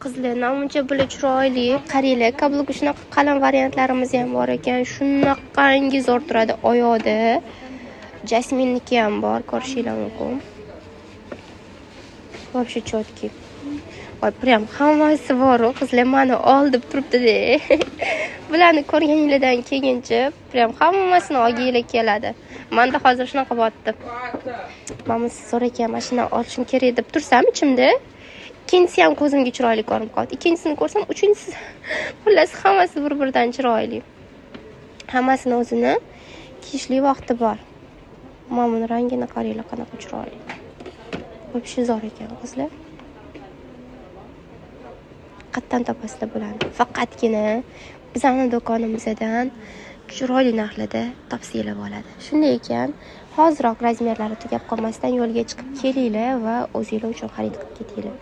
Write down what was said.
Qizlar, namuncha bular chiroyli, qaranglar, kabluk shunaqa qalam variantlarimiz ham bor ekan. Shunaqangi zo'r turadi oyoqda. Jasminniki ham bor, ko'rishinglar mumkin. Вообще cho'tki. Voy, prям hammasi bor, qizlar meni olib turibdi-da. Bularni ko'rganinglardan keyinchi prям hammasini olginglar keladi. Menda hozir shunaqa bo'pti. Mana so'ragan mashina olishim kerak deb tursam ichimda, ikkinchisi ham ko'zimga chiroyli ko'rinib qoldi. Ikkinchisini ko'rsam, uchinchisi xullas hammasi bir-biridan chiroyli. Hammasini o'zini kiyishli vaqti bor. Mana buni rangini qaranglar, qanaqa chiroyli. Вообще zo'r ekan qizlar. Qattan topasizlar bularni. Faqatgina bizning do'konimizdan chiroyli narxlarda topsanglar bo'ladi. Shunday ekan, hoziroq razmerlari tugab qolmasdan yo'lga chiqib kelinglar va o'zingizlar uchun xarid qilib ketinglar.